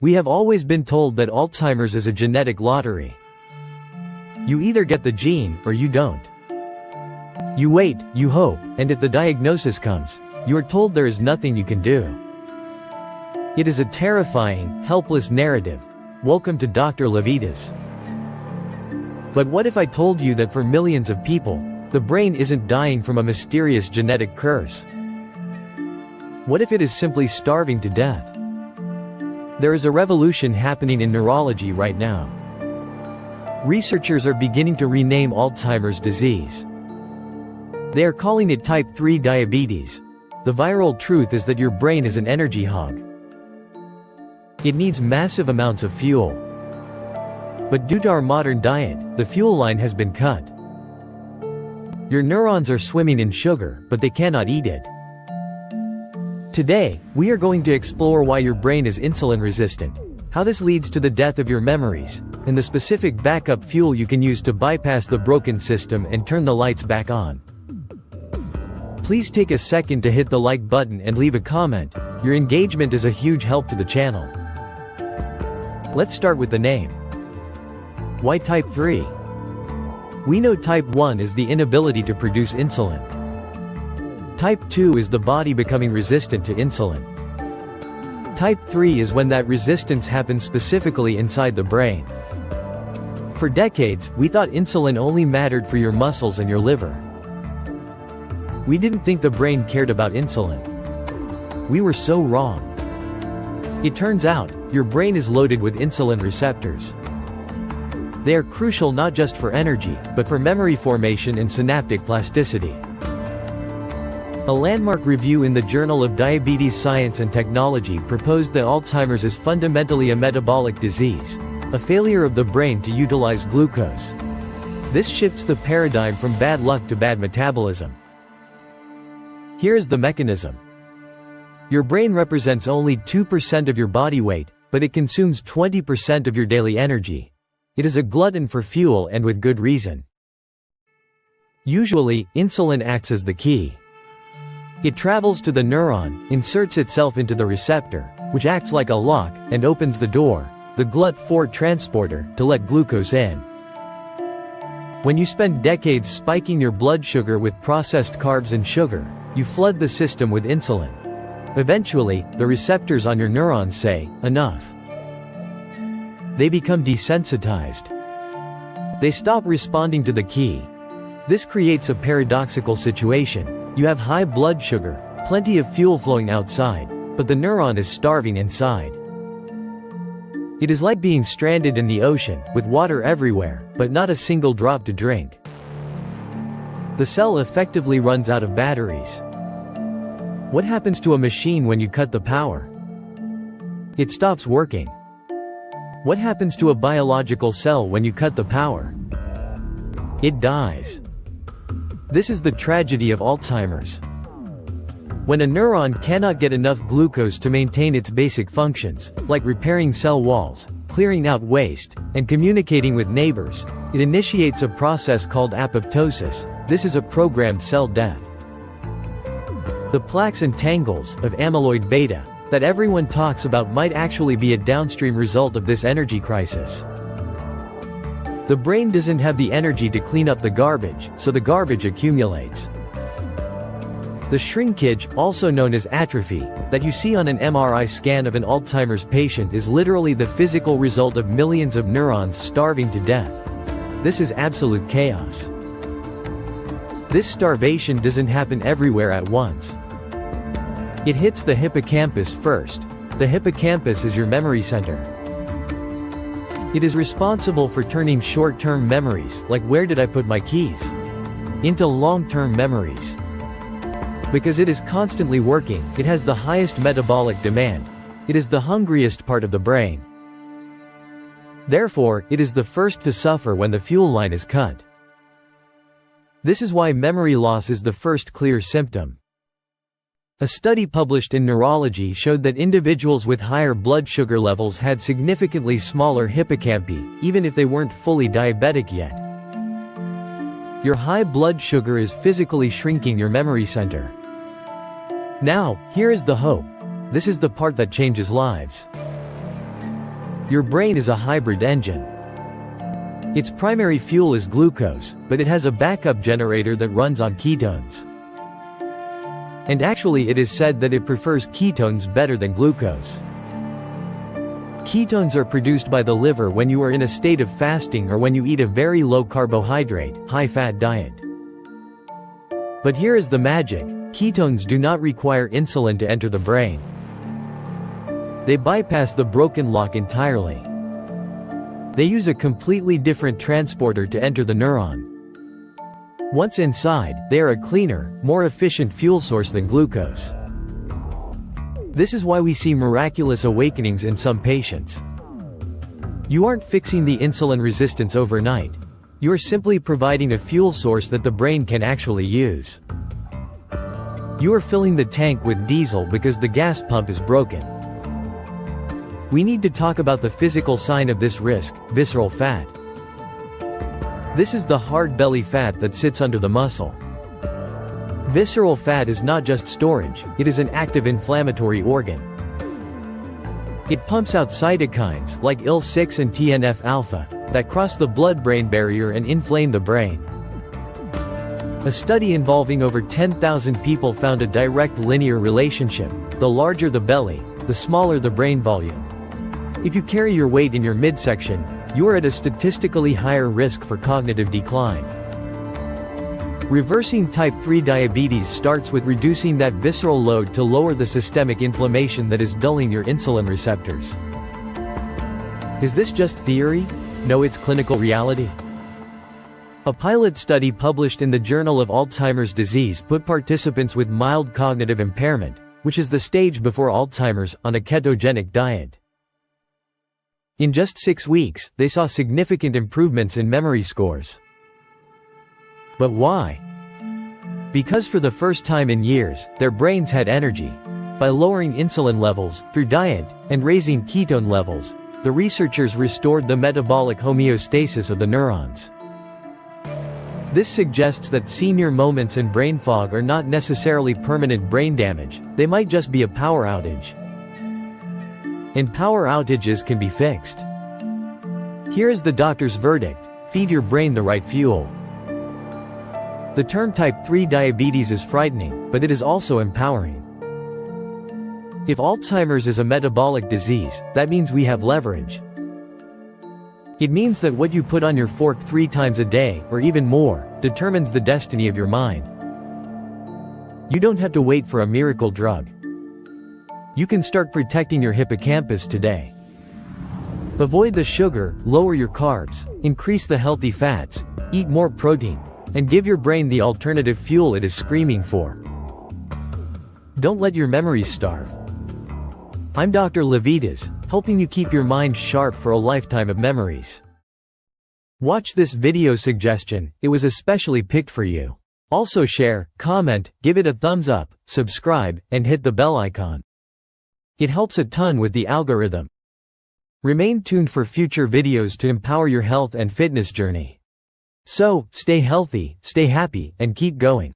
We have always been told that Alzheimer's is a genetic lottery. You either get the gene or you don't. You wait, you hope, and if the diagnosis comes, you are told there is nothing you can do. It is a terrifying, helpless narrative. Welcome to Dr. Levitas. But what if I told you that for millions of people, the brain isn't dying from a mysterious genetic curse? What if it is simply starving to death? There is a revolution happening in neurology right now. Researchers are beginning to rename Alzheimer's disease. They are calling it type 3 diabetes. The viral truth is that your brain is an energy hog. It needs massive amounts of fuel. But due to our modern diet, the fuel line has been cut. Your neurons are swimming in sugar, but they cannot eat it. Today, we are going to explore why your brain is insulin resistant, how this leads to the death of your memories, and the specific backup fuel you can use to bypass the broken system and turn the lights back on. Please take a second to hit the like button and leave a comment. Your engagement is a huge help to the channel. Let's start with the name. Why type 3? We know type 1 is the inability to produce insulin. Type 2 is the body becoming resistant to insulin. Type 3 is when that resistance happens specifically inside the brain. For decades, we thought insulin only mattered for your muscles and your liver. We didn't think the brain cared about insulin. We were so wrong. It turns out, your brain is loaded with insulin receptors. They are crucial not just for energy, but for memory formation and synaptic plasticity. A landmark review in the Journal of Diabetes Science and Technology proposed that Alzheimer's is fundamentally a metabolic disease, a failure of the brain to utilize glucose. This shifts the paradigm from bad luck to bad metabolism. Here is the mechanism. Your brain represents only 2% of your body weight, but it consumes 20% of your daily energy. It is a glutton for fuel, and with good reason. Usually, insulin acts as the key. It travels to the neuron, inserts itself into the receptor, which acts like a lock, and opens the door, the GLUT4 transporter, to let glucose in. When you spend decades spiking your blood sugar with processed carbs and sugar, you flood the system with insulin. Eventually, the receptors on your neurons say, enough. They become desensitized. They stop responding to the key. This creates a paradoxical situation. You have high blood sugar, plenty of fuel flowing outside, but the neuron is starving inside. It is like being stranded in the ocean, with water everywhere, but not a single drop to drink. The cell effectively runs out of batteries. What happens to a machine when you cut the power? It stops working. What happens to a biological cell when you cut the power? It dies. This is the tragedy of Alzheimer's. When a neuron cannot get enough glucose to maintain its basic functions, like repairing cell walls, clearing out waste, and communicating with neighbors, it initiates a process called apoptosis. This is a programmed cell death. The plaques and tangles of amyloid beta that everyone talks about might actually be a downstream result of this energy crisis. The brain doesn't have the energy to clean up the garbage, so the garbage accumulates. The shrinkage, also known as atrophy, that you see on an MRI scan of an Alzheimer's patient is literally the physical result of millions of neurons starving to death. This is absolute chaos. This starvation doesn't happen everywhere at once. It hits the hippocampus first. The hippocampus is your memory center. It is responsible for turning short-term memories, like where did I put my keys, into long-term memories. Because it is constantly working, it has the highest metabolic demand. It is the hungriest part of the brain. Therefore, it is the first to suffer when the fuel line is cut. This is why memory loss is the first clear symptom. A study published in Neurology showed that individuals with higher blood sugar levels had significantly smaller hippocampi, even if they weren't fully diabetic yet. Your high blood sugar is physically shrinking your memory center. Now, here is the hope. This is the part that changes lives. Your brain is a hybrid engine. Its primary fuel is glucose, but it has a backup generator that runs on ketones. And actually it is said that it prefers ketones better than glucose. Ketones are produced by the liver when you are in a state of fasting or when you eat a very low carbohydrate, high-fat diet. But here is the magic: ketones do not require insulin to enter the brain. They bypass the broken lock entirely. They use a completely different transporter to enter the neuron. Once inside, they are a cleaner, more efficient fuel source than glucose. This is why we see miraculous awakenings in some patients. You aren't fixing the insulin resistance overnight. You are simply providing a fuel source that the brain can actually use. You are filling the tank with diesel because the gas pump is broken. We need to talk about the physical sign of this risk: visceral fat. This is the hard belly fat that sits under the muscle. Visceral fat is not just storage, it is an active inflammatory organ. It pumps out cytokines, like IL-6 and TNF-alpha, that cross the blood-brain barrier and inflame the brain. A study involving over 10,000 people found a direct linear relationship: the larger the belly, the smaller the brain volume. If you carry your weight in your midsection, you are at a statistically higher risk for cognitive decline. Reversing type 3 diabetes starts with reducing that visceral load to lower the systemic inflammation that is dulling your insulin receptors. Is this just theory? No, it's clinical reality. A pilot study published in the Journal of Alzheimer's Disease put participants with mild cognitive impairment, which is the stage before Alzheimer's, on a ketogenic diet. In just 6 weeks, they saw significant improvements in memory scores. But why? Because for the first time in years, their brains had energy. By lowering insulin levels, through diet, and raising ketone levels, the researchers restored the metabolic homeostasis of the neurons. This suggests that senior moments and brain fog are not necessarily permanent brain damage, they might just be a power outage. And power outages can be fixed. Here is the doctor's verdict: feed your brain the right fuel. The term type 3 diabetes is frightening, but it is also empowering. If Alzheimer's is a metabolic disease, that means we have leverage. It means that what you put on your fork 3 times a day, or even more, determines the destiny of your mind. You don't have to wait for a miracle drug. You can start protecting your hippocampus today. Avoid the sugar, lower your carbs, increase the healthy fats, eat more protein, and give your brain the alternative fuel it is screaming for. Don't let your memories starve. I'm Dr. Levitas, helping you keep your mind sharp for a lifetime of memories. Watch this video suggestion, it was especially picked for you. Also share, comment, give it a thumbs up, subscribe, and hit the bell icon. It helps a ton with the algorithm. Remain tuned for future videos to empower your health and fitness journey. So, stay healthy, stay happy, and keep going.